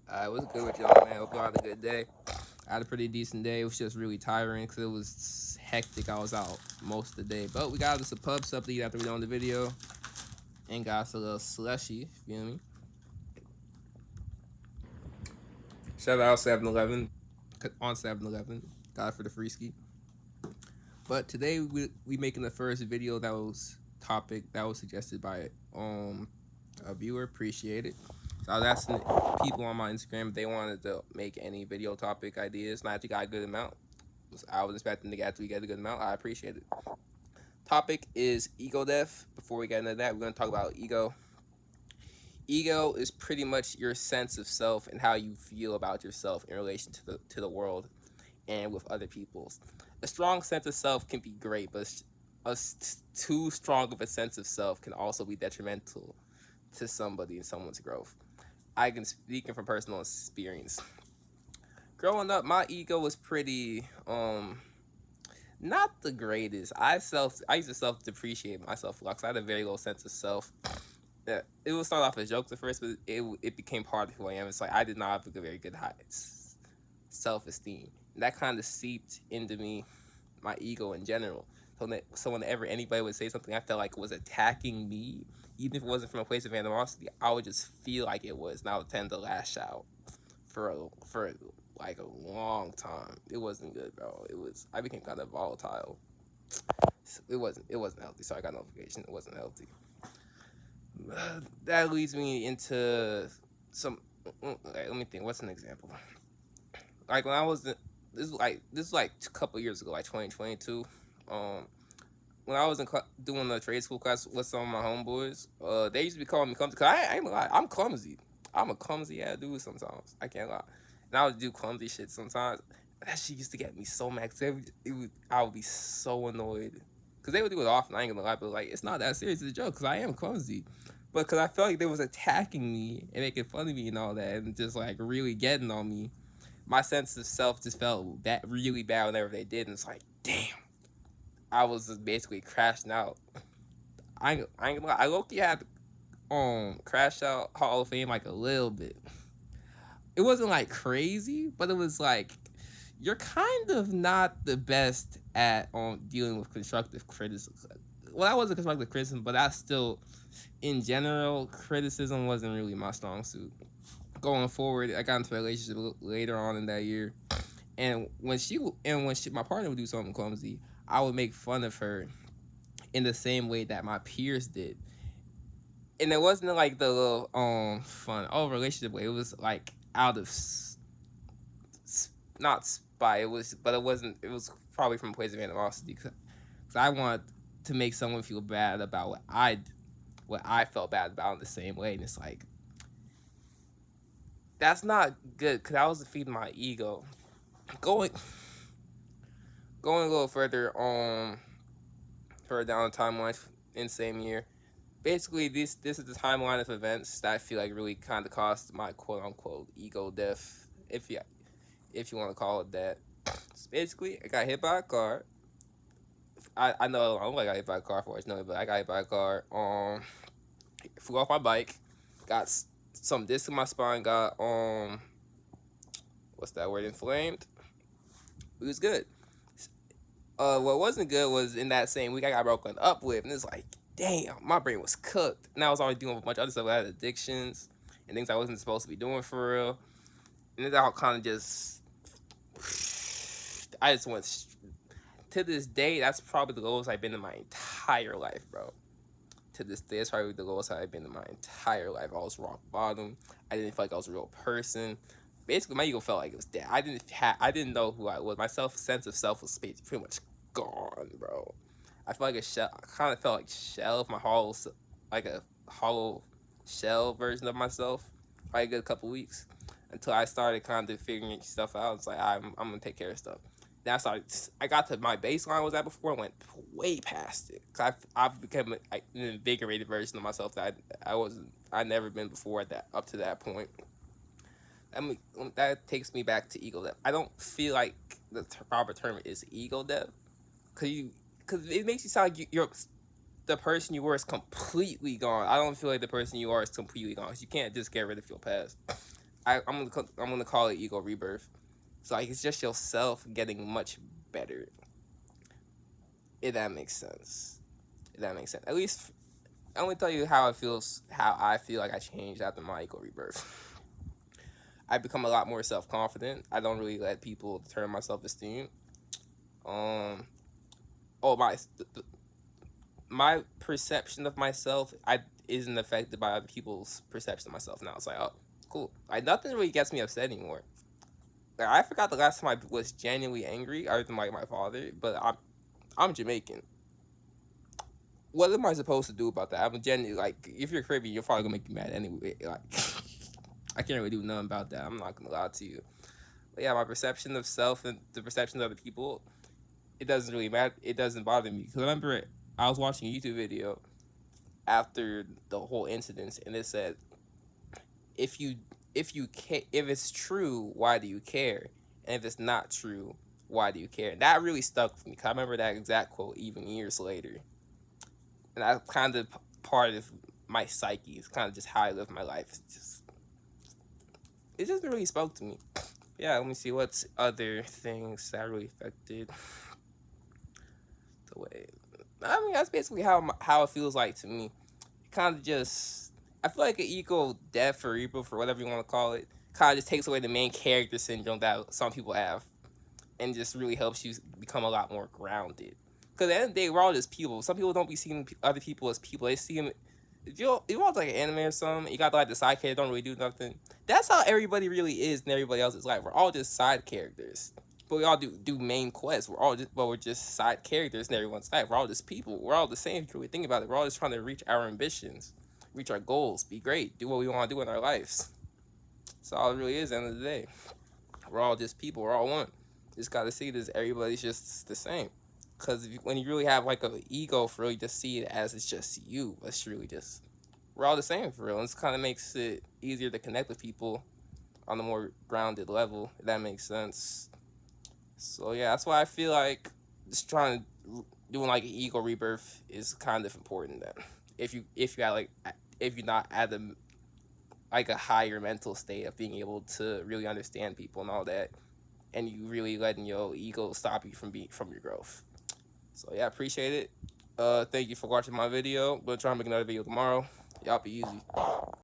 What's good with y'all, man? Hope y'all had a good day. I had a pretty decent day. It was just really tiring because it was hectic. I was out most of the day. But we got us a pub sub to eat after we done the video. And got us a little slushy, feel me? Shout out 7-Eleven on 7-Eleven. Got it for the free ski. But today we making the first video that was topic that was suggested by a viewer. Appreciate it. So I was asking people on my Instagram if they wanted to make any video topic ideas, and I actually got a good amount. I was expecting to actually get a good amount. I appreciate it. Topic is ego death. Before we get into that, we're going to talk about ego. Ego is pretty much your sense of self and how you feel about yourself in relation to the world and with other people's. A strong sense of self can be great, but too strong of a sense of self can also be detrimental to somebody and someone's growth. I can speak from personal experience. Growing up, my ego was pretty not the greatest. I used to self depreciate myself a lot 'cause I had a very low sense of self. Yeah, it would start off as jokes at first, but it became part of who I am. It's like I did not have a very good high self esteem. That kind of seeped into me, my ego in general. So whenever anybody would say something I felt like was attacking me, even if it wasn't from a place of animosity, I would just feel like it was, and I would tend to lash out for like a long time. It wasn't good, bro. I became kind of volatile. It wasn't healthy. So I got notification. It wasn't healthy. That leads me into some. Let me think. What's an example? Like when I was this is like a couple years ago, like 2022. Um, when I was doing the trade school class with some of my homeboys, they used to be calling me clumsy. Cause I ain't gonna lie, I'm clumsy. I'm a clumsy ass dude sometimes. I can't lie. And I would do clumsy shit sometimes. That shit used to get me so mad. I would be so annoyed. Cause they would do it often. I ain't gonna lie, but like it's not that serious. It's a joke. Cause I am clumsy. But cause I felt like they was attacking me and making fun of me and all that, and just like really getting on me. My sense of self just felt that really bad whenever they did, and it's like, damn, I was just basically crashing out. I ain't gonna lie, I low key had crash out Hall of Fame like a little bit. It wasn't like crazy, but it was like you're kind of not the best at dealing with constructive criticism. Well, that wasn't constructive criticism, but that's still in general criticism wasn't really my strong suit. Going forward, I got into a relationship later on in that year, and when my partner would do something clumsy, I would make fun of her in the same way that my peers did. And it wasn't like the little fun relationship way. It was like out of not spite. It wasn't. It was probably from a place of animosity because I want to make someone feel bad about what I felt bad about in the same way, and it's like that's not good because I was feeding my ego. Going going a little further down the timeline in the same year. Basically, this is the timeline of events that I feel like really kind of caused my quote unquote ego death, if you want to call it that. So basically, I got hit by a car. I know I don't like I got hit by a car for it, no, but I got hit by a car. Flew off my bike, got some disc in my spine, got what's that word, inflamed. It was good. What wasn't good was in that same week I got broken up with, and it's like, damn, my brain was cooked. And I was already doing a bunch of other stuff. I had addictions and things I wasn't supposed to be doing for real, and it all kind of just, I just went. To this day, that's probably the lowest I've been in my entire life, bro. To this day, it's probably the lowest I've been in my entire life. I was rock bottom. I didn't feel like I was a real person. Basically, my ego felt like it was dead. I didn't know who I was. My sense of self was pretty much gone, bro. I felt like a shell. I kind of felt like shell of my hollow, like a hollow shell version of myself. Probably a good couple weeks until I started kind of figuring stuff out. It's like I'm gonna take care of stuff. Then I got to my baseline I was at before and went way past it. Cause I've become an invigorated version of myself that I never been before at that up to that point. I mean, that takes me back to ego death. I don't feel like the proper term is ego death, cause it makes you sound like you're the person you were is completely gone. I don't feel like the person you are is completely gone. 'Cause you can't just get rid of your past. I'm gonna call it ego rebirth. So like it's just yourself getting much better. If that makes sense. If that makes sense. At least I'm gonna tell you how I feel like I changed after my ego rebirth. I become a lot more self confident. I don't really let people determine my self esteem. Um, oh my perception of myself I isn't affected by other people's perception of myself now. It's like, oh, cool. Like nothing really gets me upset anymore. Like I forgot the last time I was genuinely angry, other than like my father. But I'm Jamaican. What am I supposed to do about that? I'm genuinely like, if you're Caribbean, you're probably gonna make you mad anyway. Like, I can't really do nothing about that. I'm not gonna lie to you. But yeah, my perception of self and the perception of other people, it doesn't really matter. It doesn't bother me. Cause I remember I was watching a YouTube video after the whole incident, and it said, if you if it's true, why do you care? And if it's not true, why do you care? And that really stuck with me. Cause I remember that exact quote even years later, and that kind of part of my psyche. It's kind of just how I live my life. It just really spoke to me. Yeah, let me see what's other things that really affected the way. I mean, that's basically how it feels like to me. It kind of just, I feel like an ego death or rebirth or whatever you want to call it, kind of just takes away the main character syndrome that some people have, and just really helps you become a lot more grounded. Because at the end of the day, we're all just people. Some people don't be seeing other people as people. They see them. If you watch like an anime or something, you got like the side character don't really do nothing. That's how everybody really is in everybody else's life. We're all just side characters, but we all do main quests. We're just side characters in everyone's life. We're all just people. We're all the same. If you really think about it, we're all just trying to reach our ambitions, reach our goals, be great, do what we want to do in our lives. That's all it really is. At the end of the day, we're all just people. We're all one. Just gotta see this. Everybody's just the same. Because when you really have like an ego, for real, you just see it as it's just you. It's really just, we're all the same for real. And this kind of makes it easier to connect with people on a more grounded level, if that makes sense. So yeah, that's why I feel like just trying to doing like an ego rebirth is kind of important. Then, if you had like if you're not at a like a higher mental state of being able to really understand people and all that, and you really letting your ego stop you from your growth. So yeah, appreciate it. Thank you for watching my video. I'm gonna try and make another video tomorrow. Y'all be easy.